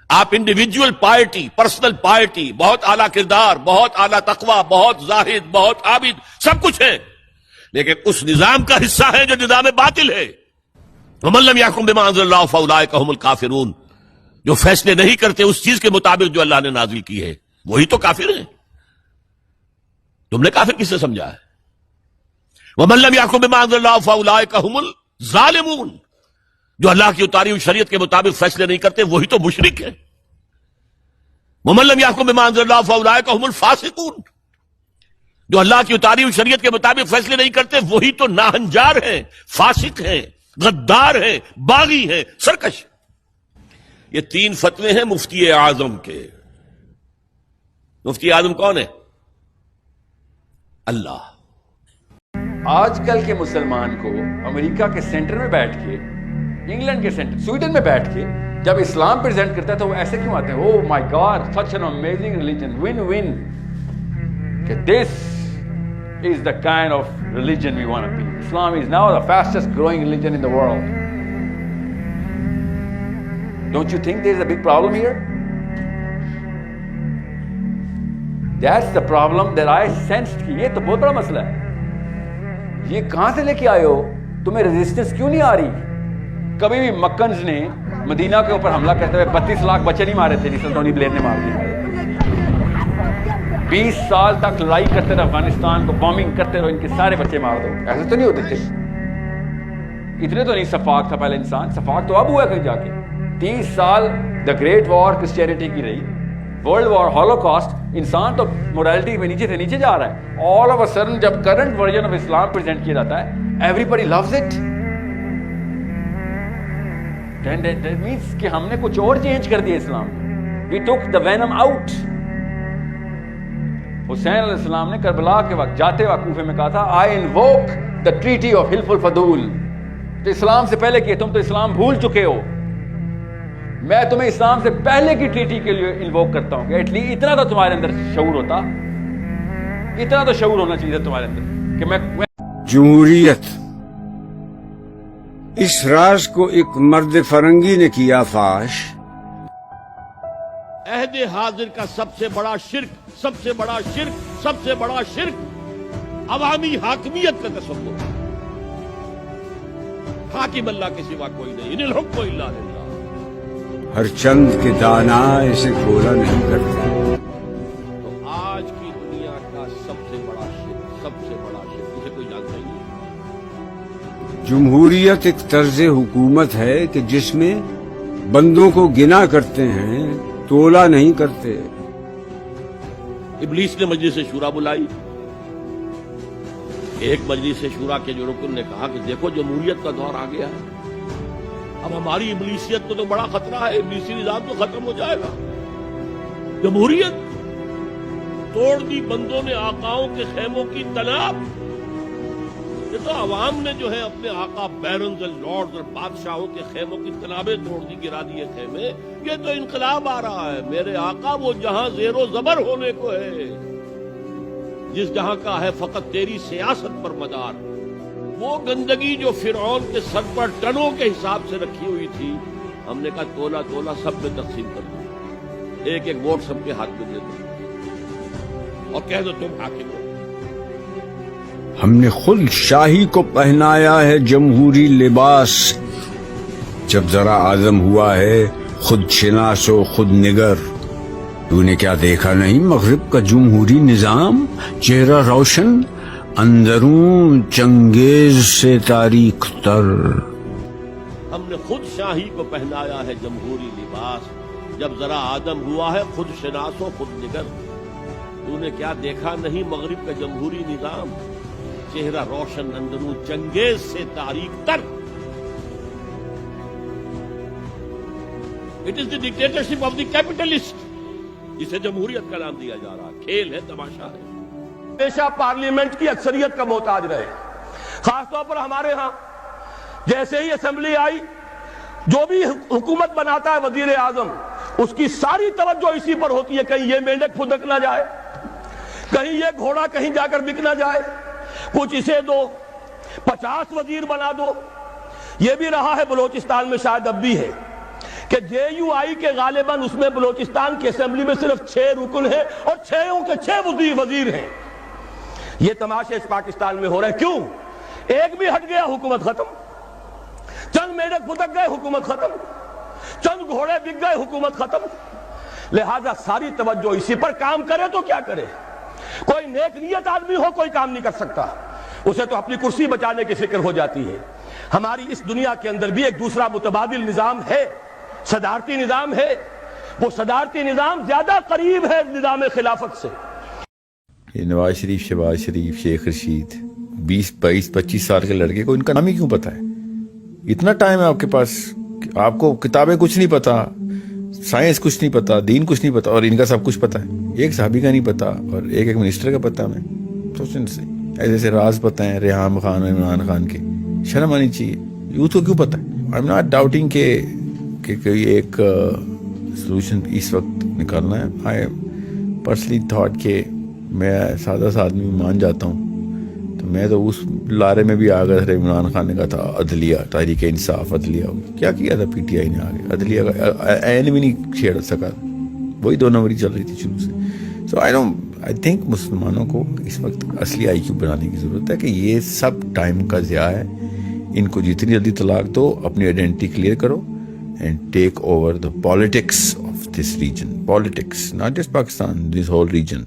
Speaker 8: آپ انڈیویجول پائرٹی, پرسنل پائرٹی, بہت اعلیٰ کردار, بہت اعلیٰ تقوی, بہت زاہد, بہت عابد, سب کچھ ہے, لیکن اس نظام کا حصہ ہے جو نظام باطل ہے. وَمَن لَّمْ يَحْكُم بِمَا أَنزَلَ اللَّهُ فَأُولَٰئِكَ هُمُ الْكَافِرُونَ. جو فیصلے نہیں کرتے اس چیز کے مطابق جو اللہ نے نازل کی ہے, وہی تو کافر ہیں. تم نے کافر کس سے سمجھا ہے؟ وَمَن لَّمْ يَحْكُم بِمَا أَنزَلَ اللَّهُ فَأُولَٰئِكَ هُمُ الظَّالِمُونَ. جو اللہ کی اتاری ہوئی شریعت کے مطابق فیصلے نہیں کرتے وہی تو مشرک ہیں. وَمَن لَّمْ يَحْكُم بِمَا أَنزَلَ اللَّهُ فَأُولَٰئِكَ هُمُ الْفَاسِقُونَ. جو اللہ کی اتاری ہوئی شریعت کے مطابق فیصلے نہیں کرتے وہی تو ناہنجار ہیں, فاسق ہیں, غدار ہیں, باغی ہیں, سرکش. یہ 3 فتوے ہیں مفتی اعظم کے. مفتی اعظم کون ہے؟ اللہ.
Speaker 6: آج کل کے مسلمان کو امریکہ کے سینٹر میں بیٹھ کے, انگلینڈ کے سینٹر, سویڈن میں بیٹھ کے جب اسلام پریزنٹ کرتا ہے تو وہ ایسے کیوں آتے ہیں؟ Oh my God, such an amazing religion, one one, کہ this is the kind of religion we want to be. Islam is now the fastest growing religion in the world. Don't you think there is a big problem here? That's the problem that I sensed کہ یہ تو بہت بڑا مسئلہ ہے. یہ کہاں سے لے کے آئے ہو؟ تمہیں ریزسٹنس کیوں نہیں آ رہی؟ کبھی بھی مکنز نے مدینہ کے اوپر حملہ کرتے ہوئے 32 لاکھ بچے نہیں مارے تھے جس سے ٹونی بلیر نے مار دیا. 20 سال تک لڑائی کرتے رہے افغانستان کو, بامبنگ کرتے رہو, ان کے سارے بچے مار دو. ایسے تو نہیں ہوتے تھے. اتنے تو نہیں سفاک تھا پہلے انسان, سفاک تو اب ہوا کہیں جا کے. 30 سال دا گریٹ وار کرسچینٹی کی رہی, ورلڈ وار, ہولوکاسٹ, انسان تو موریلٹی میں نیچے سے نیچے جا رہا ہے. آل آف اے سڈن جب current version of Islam present کیا جاتا ہے, everybody loves it. That means کہ ہم نے کچھ اور چینج کر دیا اسلام. وی ٹک دا وینم آؤٹ. حسین علیہ السلام نے کربلا کے وقت جاتے وقت کوفے میں کہا تھا, آئی انووک دا ٹریٹی آف حلف الفضول. تو اسلام سے پہلے کہ تم تو اسلام بھول چکے ہو, میں تمہیں اسلام سے پہلے کی ٹریٹی کے لیے انووک کرتا ہوں. کہ ایٹ لیسٹ اتنا تو تمہارے اندر شعور ہوتا, اتنا تو شعور ہونا چاہیے تمہارے اندر کہ میں
Speaker 2: جمہوریت, اس راز کو ایک مرد فرنگی نے کیا فاش.
Speaker 8: عہد حاضر کا سب سے بڑا شرک, سب سے بڑا شرک, سب سے بڑا شرک عوامی حاکمیت کا تصور. حاکم اللہ کے سوا کوئی نہیں, ان الحکم الا للہ.
Speaker 2: ہر چند کے دانا اسے کھولا نہیں کرتے.
Speaker 8: تو آج کی دنیا کا سب سے بڑا شرک, سب سے بڑا شرک, اسے کوئی جانتا ہی نہیں.
Speaker 2: جمہوریت ایک طرز حکومت ہے کہ جس میں بندوں کو گنا کرتے ہیں, تولا نہیں کرتے.
Speaker 8: ابلیس نے مجلس شورا بلائی. ایک مجلس شورا کے جو رکن نے کہا کہ دیکھو جمہوریت کا دور آ گیا ہے, اب ہماری ابلیسیت کو تو بڑا خطرہ ہے, ابلیسی نظام تو ختم ہو جائے گا. جمہوریت توڑ دی بندوں نے آقاؤں کے خیموں کی تناب. یہ تو عوام نے جو ہے اپنے آقا بیرنز اور لارڈز اور بادشاہوں کے خیموں کی تنابیں توڑ دی, گرا دیے خیمے. یہ تو انقلاب آ رہا ہے. میرے آقا وہ جہاں زیر و زبر ہونے کو ہے, جس جہاں کا ہے فقط تیری سیاست پر مدار. وہ گندگی جو فرعون کے سر پر ٹنوں کے حساب سے رکھی ہوئی تھی, ہم نے کہا تولا تولا سب میں تقسیم کر دو, ایک ایک ووٹ سب کے ہاتھ میں دے دو اور کہہ دو تم حاکم ہو.
Speaker 2: ہم نے خود شاہی کو پہنایا ہے جمہوری لباس. جب ذرا آزم ہوا ہے خود شناس و خود نگر. تو نے کیا دیکھا نہیں مغرب کا جمہوری نظام, چہرہ روشن, اندرون چنگیز سے تاریخ تر.
Speaker 8: ہم نے خود شاہی کو پہنایا ہے جمہوری لباس، جب ذرا آدم ہوا ہے خود شناس و خود نگر۔ تو نے کیا دیکھا نہیں مغرب کا جمہوری نظام، چہرہ روشن اندروں چنگیز سے تاریک تر۔ It is the dictatorship of the capitalist, جسے جمہوریت کا نام دیا جا رہا ہے۔ کھیل ہے، تماشا ہے۔
Speaker 5: ہمیشہ پارلیمنٹ کی اکثریت کا محتاج رہے، خاص طور پر ہمارے ہاں جیسے ہی اسمبلی آئی، جو بھی حکومت بناتا ہے وزیر اعظم، اس کی ساری توجہ اسی پر ہوتی ہے، کہیں یہ مینڈک پھدک نہ جائے، کہیں یہ گھوڑا کہیں جا کر بک نہ جائے، کچھ اسے دو، 50 وزیر بنا دو۔ یہ بھی رہا ہے بلوچستان میں، شاید اب بھی ہے، کہ جے یو آئی کے غالباً اس میں بلوچستان کی اسمبلی میں صرف 6 رکن ہیں اور 6 کے 6 وزیر ہیں۔ یہ تماشے اس پاکستان میں ہو رہے ہیں۔ کیوں؟ ایک بھی ہٹ گیا حکومت ختم، چند میڈک پھدک گئے حکومت ختم، چند گھوڑے بک گئے حکومت ختم۔ لہذا ساری توجہ اسی پر، کام کرے تو کیا کرے؟ کوئی نیک نیت آدمی ہو کوئی کام نہیں کر سکتا، اسے تو اپنی کرسی بچانے کی فکر ہو جاتی ہے۔ ہماری اس دنیا کے اندر بھی ایک دوسرا متبادل نظام ہے، صدارتی نظام ہے۔ وہ صدارتی نظام زیادہ قریب ہے نظام خلافت سے۔
Speaker 2: یہ نواز شریف، شہباز شریف، شیخ رشید، 20 22 25 سال کے لڑکے کو ان کا نام ہی کیوں پتا ہے؟ اتنا ٹائم ہے آپ کے پاس، آپ کو کتابیں کچھ نہیں پتا، سائنس کچھ نہیں پتا، دین کچھ نہیں پتا، اور ان کا سب کچھ پتا ہے۔ ایک صحابی کا نہیں پتا اور ایک منسٹر کا پتا ہمیں۔ سوچیں سے ایسے ایسے راز پتہ ہیں ریحام خان اور عمران خان کے، شرم آنی چاہیے۔ یوتھ کو کیوں پتہ ہے؟ آئی ایم ناٹ ڈاؤٹنگ کہ کوئی ایک سلوشن اس وقت نکالنا ہے۔ آئی پرسنلی تھاٹ کہ میں سادہ سا آدمی مان جاتا ہوں، تو میں تو اس لارے میں بھی آ گیا تھا۔ عمران خان نے کہا تھا عدلیہ، تحریک انصاف، عدلیہ کیا کیا تھا پی ٹی آئی نے آگے، عدلیہ کا این بھی نہیں چھیڑ سکا، وہی 2 نمبری چل رہی تھی شروع سے۔ سو آئی تھنک مسلمانوں کو اس وقت اصلی آئی کیو بنانے کی ضرورت ہے کہ یہ سب ٹائم کا ضیاع ہے۔ ان کو جتنی جلدی طلاق دو، اپنی آئیڈینٹی کلیئر کرو and take over the politics of this region. Politics, not just Pakistan, this whole region.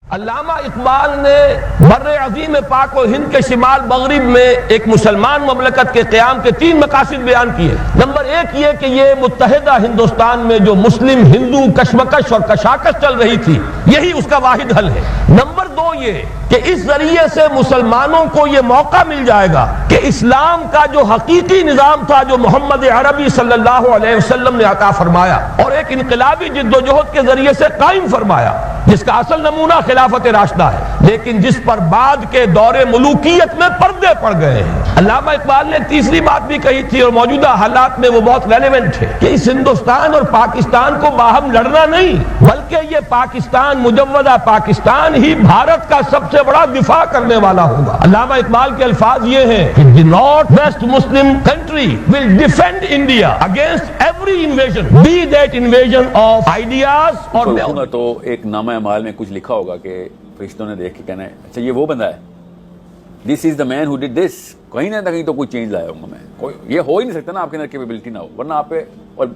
Speaker 5: علامہ اقبال نے بر عظیم پاک و ہند کے شمال مغرب میں ایک مسلمان مملکت کے قیام کے 3 مقاصد بیان کیے۔ نمبر 1 یہ کہ یہ متحدہ ہندوستان میں جو مسلم ہندو کشمکش اور کشاکش چل رہی تھی، یہی اس کا واحد حل ہے۔ نمبر 2 یہ کہ اس ذریعے سے مسلمانوں کو یہ موقع مل جائے گا کہ اسلام کا جو حقیقی نظام تھا، جو محمد عربی صلی اللہ علیہ وسلم نے عطا فرمایا اور ایک انقلابی جد و جہد کے ذریعے سے قائم فرمایا، جس کا اصل نمونہ خلافت راشدہ ہے، لیکن جس پر بعد کے دور ملوکیت میں پردے پڑ گئے ہیں۔ علامہ اقبال نے تیسری بات بھی کہی تھی اور موجودہ حالات میں وہ بہت ریلیونٹ ہے، کہ اس ہندوستان اور پاکستان کو باہم لڑنا نہیں، بلکہ یہ پاکستان، مجوزہ پاکستان ہی بھارت کا سب سے بڑا دفاع کرنے والا ہوگا۔ علامہ اقبال کے الفاظ یہ ہیں کہ the north west Muslim country will defend India against every invasion, be that invasion of ideas اور
Speaker 6: تو ایک نامہ اعمال میں کچھ لکھا ہوگا کہ فرشتوں نے دیکھ کے کہنا ہے اچھا یہ وہ بندہ ہے، دس از دا مین ہو ڈڈ دس، کہیں نہ کہیں تو کوئی چینج لایا ہوں گا میں۔ کوئی یہ ہو ہی نہیں سکتا نا آپ کے اندر کیپیبلٹی نہ ہو، ورنہ آپ پہ اور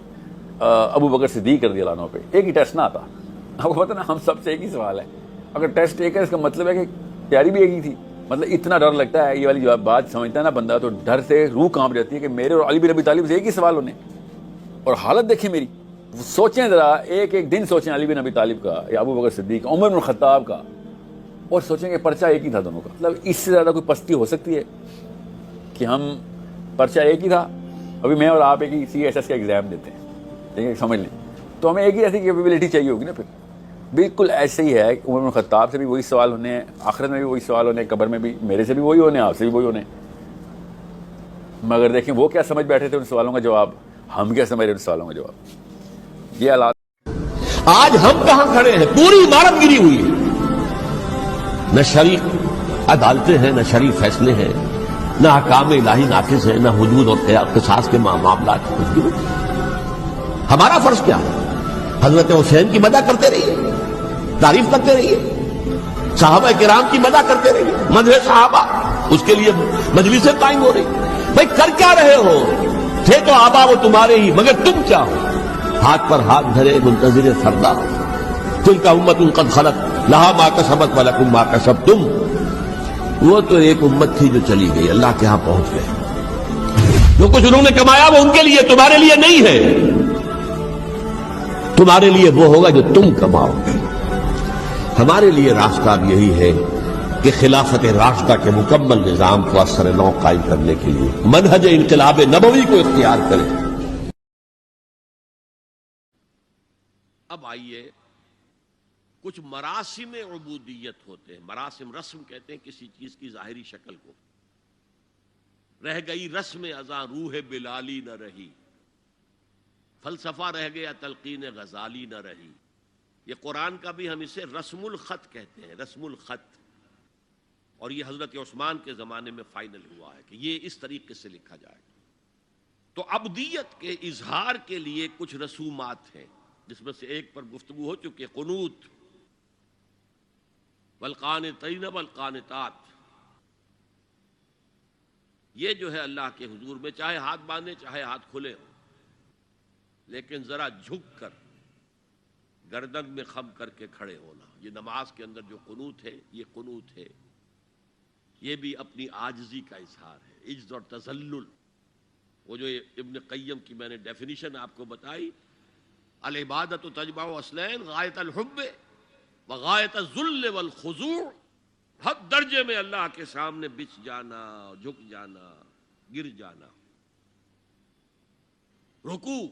Speaker 6: ابو بکر صدیق رضی اللہ عنہ پہ ایک ہی ٹیسٹ نہ آتا۔ آپ کو پتہ نا ہم سب سے ایک ہی سوال ہے، اگر ٹیسٹ ایک ہے اس کا مطلب ہے کہ تیاری بھی ایک ہی تھی۔ مطلب اتنا ڈر لگتا ہے، یہ والی جو بات سمجھتا ہے نا بندہ تو ڈر سے روح کانپ جاتی ہے کہ میرے اور علی بن ابی طالب سے ایک ہی سوال ہونے، اور حالت دیکھیں میری۔ سوچیں ذرا، ایک دن سوچیں علی بن ابی طالب کا یا ابو بکر صدیق، عمر بن الخطاب کا، اور سوچیں کہ پرچہ ایک ہی تھا دونوں کا۔ مطلب اس سے زیادہ کوئی پستی ہو سکتی ہے کہ ہم پرچہ ایک ہی تھا، ابھی میں اور آپ ایک ہی CSS کا ایگزام دیتے ہیں، ٹھیک ہے، سمجھ لیں، تو ہمیں ایک ہی ایسی کیپیبلٹی چاہیے ہوگی نا۔ پھر بالکل ایسے ہی ہے، عمر بن الخطاب سے بھی وہی سوال ہونے ہیں، آخرت میں بھی وہی سوال ہونے ہیں، قبر میں بھی میرے سے بھی وہی ہونے ہیں، آپ سے بھی وہی ہونے ہیں۔ مگر دیکھیں وہ کیا سمجھ بیٹھے تھے ان سوالوں کا جواب، ہم کیا سمجھ رہے ان سوالوں کا جواب۔ یہ حالات
Speaker 8: آج ہم کہاں کھڑے ہیں؟ پوری عمارت گری ہوئی ہے، نہ شریف عدالتیں ہیں، نہ شریف فیصلے ہیں، نہ احکام الہی نافذ ہیں، نہ حدود اور قصاص کے معاملات کچھ بھی نہیں۔ ہمارا فرض کیا ہے؟ حضرت حسین کی مدح کرتے رہیے، تعریف کرتے رہیے، صحابہ کرام کی مدح کرتے رہیے، مدح صحابہ، اس کے لیے مجلسیں قائم ہو رہی۔ بھائی کر کیا رہے ہو؟ تھے تو آبا وہ تمہارے ہی، مگر تم کیا ہو؟ ہاتھ پر ہاتھ دھرے منتظر فردا، تلک امت قد خلت لہا ما کسبت ولکم ما کسبتم۔ وہ تو ایک امت تھی جو چلی گئی، اللہ کے ہاں پہنچ گئے۔ جو کچھ انہوں نے کمایا وہ ان کے لیے، تمہارے لیے نہیں ہے. تمہارے لیے وہ ہوگا جو تم کماؤ. ہمارے لیے راستہ اب یہی ہے کہ خلافت راشدہ کے مکمل نظام کو اثر نو قائم کرنے کے لیے منہج انقلاب نبوی کو اختیار کریں. اب آئیے، کچھ مراسم عبودیت ہوتے ہیں. مراسم، رسم کہتے ہیں کسی چیز کی ظاہری شکل کو. رہ گئی رسم ازاں روح بلالی نہ رہی، فلسفہ رہ گیا تلقین غزالی نہ رہی. یہ قرآن کا بھی ہم اسے رسم الخط کہتے ہیں، رسم الخط. اور یہ حضرت عثمان کے زمانے میں فائنل ہوا ہے کہ یہ اس طریقے سے لکھا جائے. تو عبدیت کے اظہار کے لیے کچھ رسومات ہیں، جس میں سے ایک پر گفتگو ہو چکی ہے، قنوت، والقانتین والقانتات. یہ جو ہے اللہ کے حضور میں چاہے ہاتھ باندھے چاہے ہاتھ کھلے ہوں، لیکن ذرا جھک کر گردن میں خم کر کے کھڑے ہونا. یہ نماز کے اندر جو قنوت ہے یہ قنوت ہے. یہ بھی اپنی عاجزی کا اظہار ہے، عجز اور تذلل. وہ جو ابن قیم کی میں نے ڈیفینیشن آپ کو بتائی، العبادت تجمع اصلین غایت الحب وغایت الذل والخضوع. حد درجے میں اللہ کے سامنے بچ جانا، جھک جانا، گر جانا. رکوع،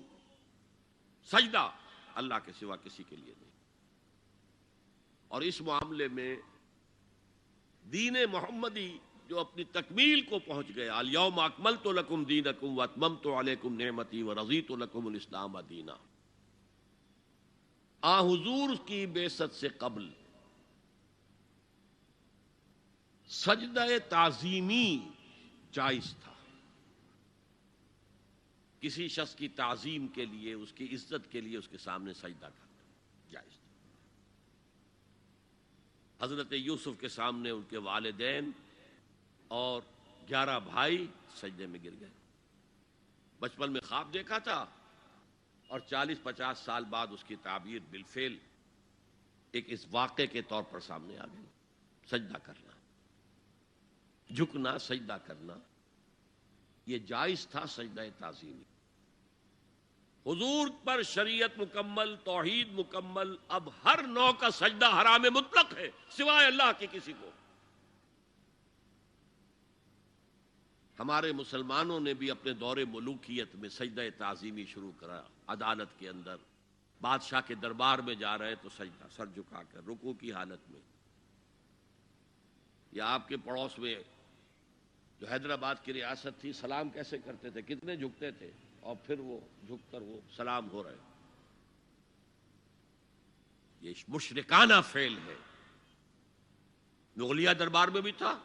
Speaker 8: سجدہ اللہ کے سوا کسی کے لیے نہیں. اور اس معاملے میں دین محمدی جو اپنی تکمیل کو پہنچ گیا، الیوم اکملت لکم دینکم واتممت علیکم نعمتی ورضیت لکم الاسلام دینا. حضور کی بعثت سے قبل سجدہ تعظیمی جائز تھا. کسی شخص کی تعظیم کے لیے، اس کی عزت کے لیے اس کے سامنے سجدہ کرنا جائز تھا. حضرت یوسف کے سامنے ان کے والدین اور 11 بھائی سجدے میں گر گئے. بچپن میں خواب دیکھا تھا اور 40-50 سال بعد اس کی تعبیر بالفعل ایک اس واقعے کے طور پر سامنے آ گئی. سجدہ کرنا، جھکنا، سجدہ کرنا، یہ جائز تھا سجدہ تعظیمی. حضور پر شریعت مکمل، توحید مکمل. اب ہر نوع کا سجدہ حرام مطلق ہے سوائے اللہ کے کسی کو. ہمارے مسلمانوں نے بھی اپنے دور ملوکیت میں سجدہ تعظیمی شروع کرا. عدالت کے اندر بادشاہ کے دربار میں جا رہے تو سجدہ، سر جھکا کر رکوع کی حالت میں. یا آپ کے پڑوس میں جو حیدرآباد کی ریاست تھی، سلام کیسے کرتے تھے، کتنے جھکتے تھے، اور پھر وہ جھک کر وہ سلام ہو رہے. یہ مشرکانہ فعل ہے. مغلیہ دربار میں بھی تھا.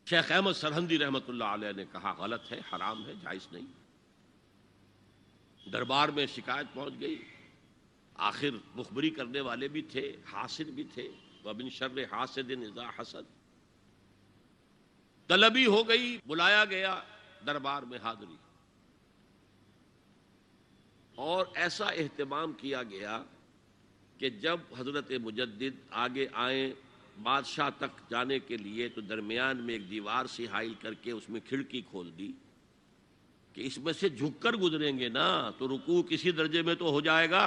Speaker 8: شیخ احمد سرہندی رحمت اللہ علیہ نے کہا غلط ہے، حرام ہے، جائز نہیں. دربار میں شکایت پہنچ گئی. آخر مخبری کرنے والے بھی تھے، حاسد بھی تھے. وَمِن شَرِّ حَاسِدٍ إِذَا حَسَدَ. طلبی ہو گئی، بلایا گیا دربار میں حاضری. اور ایسا اہتمام کیا گیا کہ جب حضرت مجدد آگے آئیں بادشاہ تک جانے کے لیے تو درمیان میں ایک دیوار سی حائل کر کے اس میں کھڑکی کھول دی کہ اس میں سے جھک کر گزریں گے نا تو رکوع کسی درجے میں تو ہو جائے گا.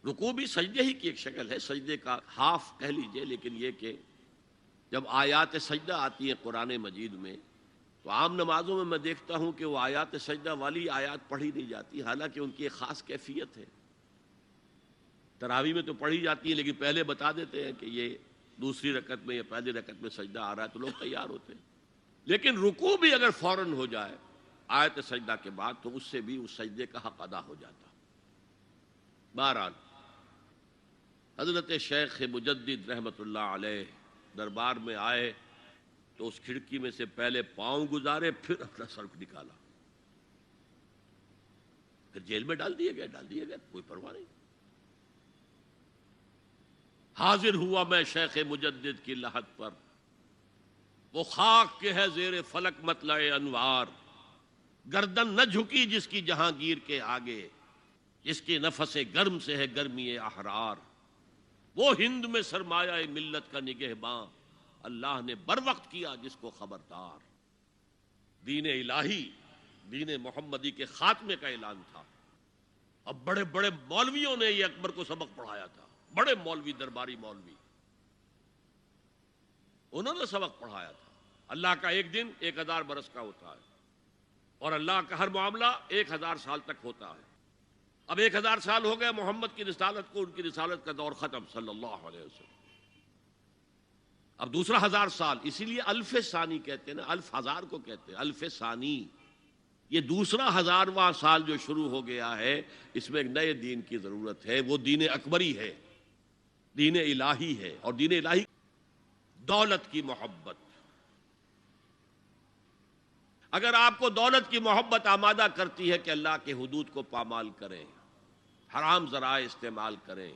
Speaker 8: رکوع بھی سجدے ہی کی ایک شکل ہے، سجدے کا ہاف کہہ لیجئے. لیکن یہ کہ جب آیات سجدہ آتی ہیں قرآن مجید میں تو عام نمازوں میں دیکھتا ہوں کہ وہ آیات سجدہ والی آیات پڑھی نہیں جاتی، حالانکہ ان کی ایک خاص کیفیت ہے. تراویح میں تو پڑھی جاتی ہے لیکن پہلے بتا دیتے ہیں کہ یہ دوسری رکعت میں یا پہلی رکعت میں سجدہ آ رہا ہے تو لوگ تیار ہوتے ہیں. لیکن رکوع بھی اگر فوراً ہو جائے آیت سجدہ کے بعد تو اس سے بھی اس سجدے کا حق ادا ہو جاتا. بہرحال حضرت شیخ مجدد رحمت اللہ علیہ دربار میں آئے تو اس کھڑکی میں سے پہلے پاؤں گزارے، پھر اپنا سر نکالا، پھر جیل میں ڈال دیے گئے، کوئی پرواہ نہیں. حاضر ہوا میں شیخ مجدد کی لحد پر، وہ خاک کے ہے زیر فلک مطلع انوار. گردن نہ جھکی جس کی جہانگیر کے آگے، جس کے نفس گرم سے ہے گرمی احرار. وہ ہند میں سرمایہ ملت کا نگہباں، اللہ نے بر وقت کیا جس کو خبردار. دین الہی، دین محمدی کے خاتمے کا اعلان تھا. اب بڑے بڑے مولویوں نے یہ اکبر کو سبق پڑھایا تھا، بڑے مولوی، درباری مولوی، انہوں نے سبق پڑھایا تھا. اللہ کا ایک دن 1000 برس کا ہوتا ہے، اور اللہ کا ہر معاملہ 1000 سال تک ہوتا ہے. اب 1000 سال ہو گئے محمد کی رسالت کو، ان کی رسالت کا دور ختم صلی اللہ علیہ وسلم. اب دوسرا 1000 سال، اسی لیے الف ثانی کہتے ہیں نا، الف ہزار کو کہتے ہیں الف ثانی. یہ دوسرا 1000واں سال جو شروع ہو گیا ہے، اس میں ایک نئے دین کی ضرورت ہے. وہ دین اکبری ہے، دین الہی ہے. اور دین الہی دولت کی محبت. اگر آپ کو دولت کی محبت آمادہ کرتی ہے کہ اللہ کے حدود کو پامال کریں، حرام ذرائع استعمال کریں،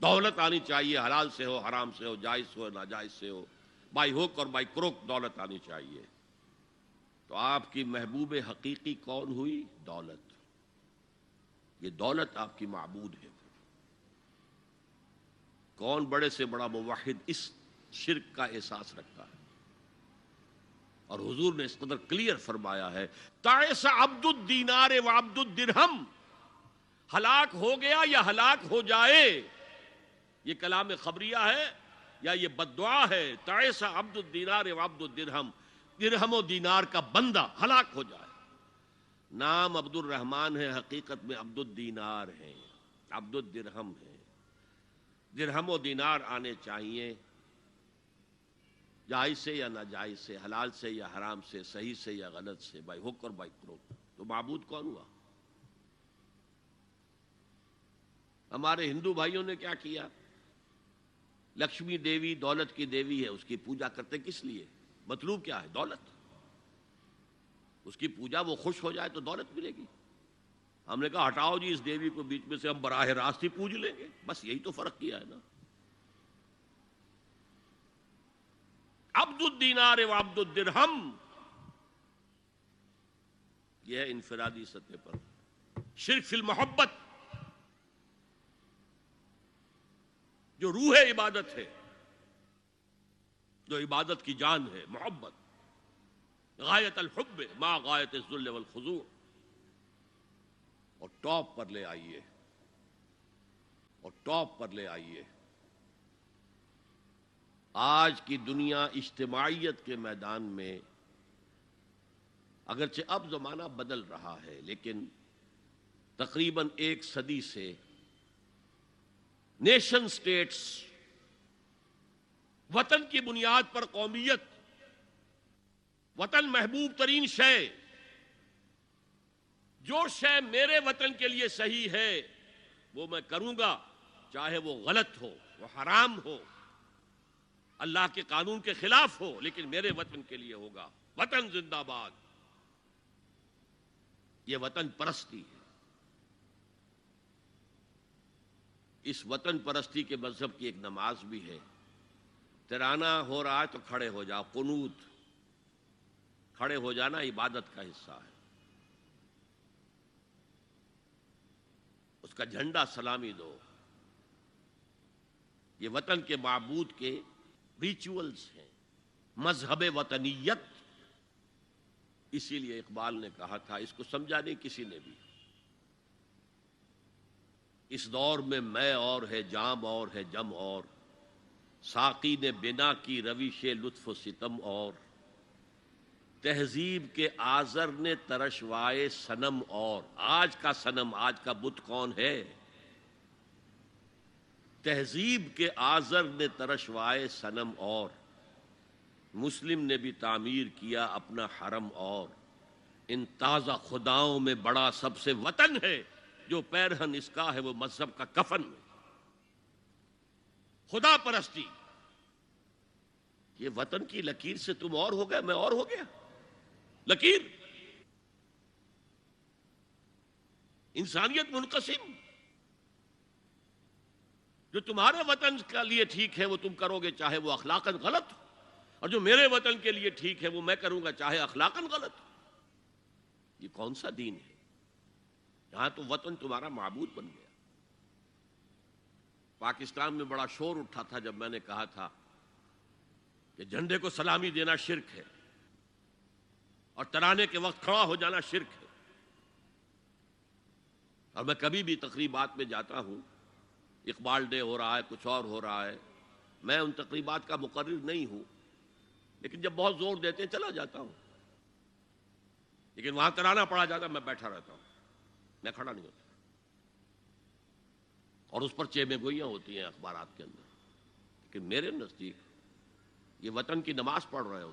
Speaker 8: دولت آنی چاہیے، حلال سے ہو، حرام سے ہو، جائز ہو، ناجائز سے ہو، بائی ہوک اور بائی کروک دولت آنی چاہیے، تو آپ کی محبوب حقیقی کون ہوئی؟ دولت. یہ دولت آپ کی معبود ہے. کون بڑے سے بڑا موحد اس شرک کا احساس رکھتا ہے؟ اور حضور نے اس قدر کلیئر فرمایا ہے، تعس عبد الدینار و عبد الدرہم، ہلاک ہو گیا یا ہلاک ہو جائے. یہ کلام خبریہ ہے یا یہ بد دعا ہے؟ تعس عبد الدینار و عبد الدرہم، درہم و دینار کا بندہ ہلاک ہو جائے. نام عبد الرحمن ہے، حقیقت میں عبد الدینار ہے، عبد الدرہم ہے. درہم و دینار آنے چاہیے، جائز سے یا ناجائز سے، حلال سے یا حرام سے، صحیح سے یا غلط سے، بائی حق اور بائی کروک. تو معبود کون ہوا؟ ہمارے ہندو بھائیوں نے کیا کیا؟ لکشمی دیوی دولت کی دیوی ہے، اس کی پوجا کرتے کس لیے؟ مطلوب کیا ہے؟ دولت. اس کی پوجا وہ خوش ہو جائے تو دولت ملے گی. ہم نے کہا ہٹاؤ جی اس دیوی کو بیچ میں سے، ہم براہ راست ہی پوج لیں گے. بس یہی تو فرق کیا ہے نا. عبد الدینار و عبد الدرہم، یہ ہے انفرادی سطح پر شرک فی المحبت، جو روح عبادت ہے، جو عبادت کی جان ہے، محبت. غایت الحب ما غایت الذل والخضوع. اور ٹاپ پر لے آئیے، اور ٹاپ پر لے آئیے. آج کی دنیا اجتماعیت کے میدان میں، اگرچہ اب زمانہ بدل رہا ہے، لیکن تقریباً 1 صدی سے نیشن سٹیٹس، وطن کی بنیاد پر قومیت، وطن محبوب ترین شے، جو شے میرے وطن کے لیے صحیح ہے وہ میں کروں گا، چاہے وہ غلط ہو، وہ حرام ہو، اللہ کے قانون کے خلاف ہو، لیکن میرے وطن کے لیے ہوگا. وطن زندہ باد. یہ وطن پرستی ہے. اس وطن پرستی کے مذہب کی ایک نماز بھی ہے. ترانہ ہو رہا ہے تو کھڑے ہو جاؤ. قنوت، کھڑے ہو جانا عبادت کا حصہ ہے. اس کا جھنڈا سلامی دو. یہ وطن کے معبود کے ریچولز ہیں، مذہب وطنیت. اسی لیے اقبال نے کہا تھا، اس کو سمجھا نہیں کسی نے بھی، اس دور میں اور ہے، جام اور ہے، جم اور، ساقی نے بنا کی روش لطف و ستم اور، تہذیب کے آزر نے ترشوائے صنم اور. آج کا صنم، آج کا بت کون ہے؟ تہذیب کے آزر نے ترشوائے صنم اور، مسلم نے بھی تعمیر کیا اپنا حرم اور. ان تازہ خداؤں میں بڑا سب سے وطن ہے، جو پیرہن اس کا ہے وہ مذہب کا کفن ہے. خدا پرستی، یہ وطن کی لکیر سے تم اور ہو گئے، میں اور ہو گیا. لکیر، انسانیت منقسم. جو تمہارے وطن کے لیے ٹھیک ہے وہ تم کرو گے، چاہے وہ اخلاقاً غلط ہو، اور جو میرے وطن کے لیے ٹھیک ہے وہ میں کروں گا، چاہے اخلاقاً غلط ہو. یہ کون سا دین ہے؟ یہاں تو وطن تمہارا معبود بن گیا. پاکستان میں بڑا شور اٹھا تھا جب میں نے کہا تھا کہ جھنڈے کو سلامی دینا شرک ہے اور ترانے کے وقت کھڑا ہو جانا شرک ہے. اور میں کبھی بھی تقریبات میں جاتا ہوں، اقبال ڈے ہو رہا ہے، کچھ اور ہو رہا ہے، میں ان تقریبات کا مقرر نہیں ہوں، لیکن جب بہت زور دیتے ہیں چلا جاتا ہوں. لیکن وہاں ترانہ پڑھا جاتا ہے، میں بیٹھا رہتا ہوں، میں کھڑا نہیں ہوتا. اور اس پر چیمیں گوئیاں ہوتی ہیں اخبارات کے اندر. لیکن میرے نزدیک یہ وطن کی نماز پڑھ رہے ہو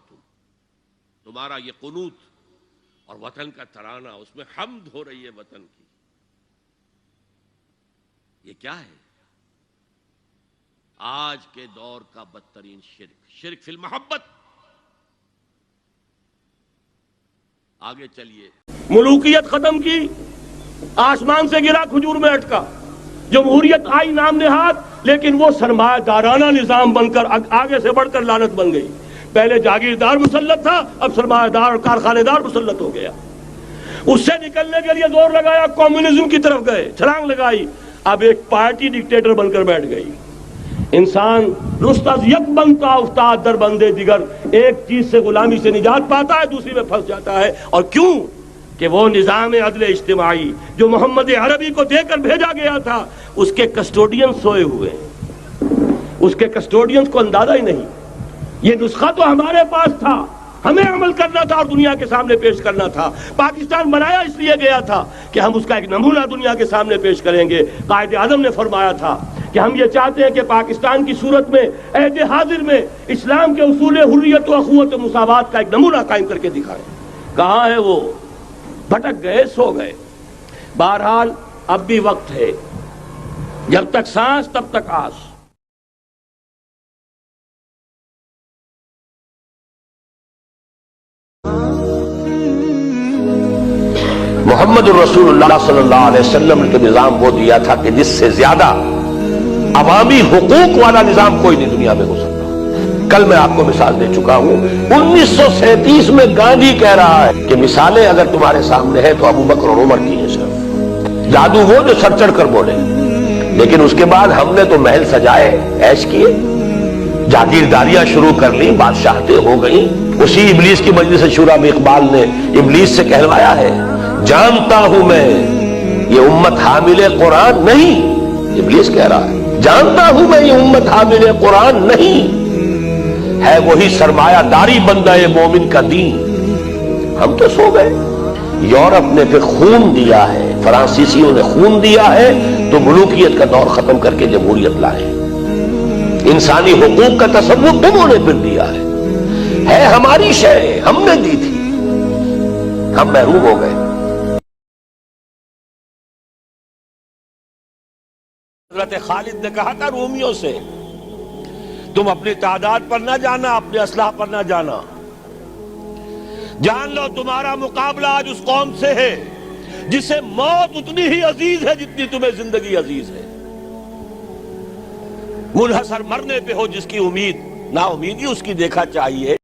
Speaker 8: تمہارا یہ قنوت اور وطن کا ترانہ، اس میں حمد ہو رہی ہے وطن کی. یہ کیا ہے؟ آج کے دور کا بدترین شرک فی المحبت. آگے چلیے.
Speaker 5: ملوکیت ختم کی، آسمان سے گرا کھجور میں اٹکا. جمہوریت آئی نام نہاد، لیکن وہ سرمایہ دارانہ نظام بن کر آگے سے بڑھ کر لعنت بن گئی. پہلے جاگیردار مسلط تھا، اب سرمایہ دار اور کارخانے دار مسلط ہو گیا. اس سے نکلنے کے لیے زور لگایا، کمیونزم کی طرف گئے، چھلانگ لگائی، اب ایک پارٹی ڈکٹیٹر بن کر بیٹھ گئی. انسان رست از یک بنتا افتاد در بندے دیگر، ایک چیز سے غلامی سے نجات پاتا ہے، دوسری میں پھنس جاتا ہے. اور کیوں؟ کہ وہ نظام عدل اجتماعی جو محمد عربی کو دے کر بھیجا گیا تھا، اس کے کسٹوڈین سوئے ہوئے ہیں. اس کے کسٹوڈینز کو اندازہ ہی نہیں. یہ نسخہ تو ہمارے پاس تھا، ہمیں عمل کرنا تھا اور دنیا کے سامنے پیش کرنا تھا. پاکستان بنایا اس لیے گیا تھا کہ ہم اس کا ایک نمونہ دنیا کے سامنے پیش کریں گے. قائد اعظم نے فرمایا تھا کہ ہم یہ چاہتے ہیں کہ پاکستان کی صورت میں عہد حاضر میں اسلام کے اصول حریت و اخوت و مساوات کا ایک نمونہ قائم کر کے دکھائیں. کہاں ہے وہ؟ بھٹک گئے، سو گئے. بہرحال اب بھی وقت ہے، جب تک سانس تب تک آس.
Speaker 7: محمد الرسول اللہ صلی اللہ علیہ وسلم نے تو نظام وہ دیا تھا کہ جس سے زیادہ عوامی حقوق والا نظام کوئی نہیں دنیا میں ہو سکتا. کل میں آپ کو مثال دے چکا ہوں. 1937 میں گاندھی کہہ رہا ہے کہ مثالیں اگر تمہارے سامنے ہے تو ابو بکر اور عمر کی ہیں صرف. جادو وہ جو سر چڑھ کر بولے. لیکن اس کے بعد ہم نے تو محل سجائے، عیش کیے، جاگیرداریاں شروع کر لی، بادشاہتیں ہو گئیں. اسی ابلیس کی مجلس شورا میں اقبال نے ابلیس سے کہلوایا ہے، جانتا ہوں میں یہ امت حامل قرآن نہیں. ابلیس کہہ رہا ہے جانتا ہوں میں یہ امت حامل قرآن نہیں، ہے وہی سرمایہ داری بندہ مومن کا دین. ہم تو سو گئے. یورپ نے پھر خون دیا ہے، فرانسیسیوں نے خون دیا ہے تو ملوکیت کا دور ختم کر کے جمہوریت لائے. انسانی حقوق کا تصور انہوں نے پھر دیا ہے ہماری شے، ہم نے دی تھی، ہم محروم ہو گئے.
Speaker 8: حضرت خالد نے کہا تھا رومیوں سے، تم اپنی تعداد پر نہ جانا، اپنے اسلحہ پر نہ جانا، جان لو تمہارا مقابلہ آج اس قوم سے ہے جسے موت اتنی ہی عزیز ہے جتنی تمہیں زندگی عزیز ہے. منحصر مرنے پہ ہو جس کی امید، نا امیدی اس کی دیکھا چاہیے.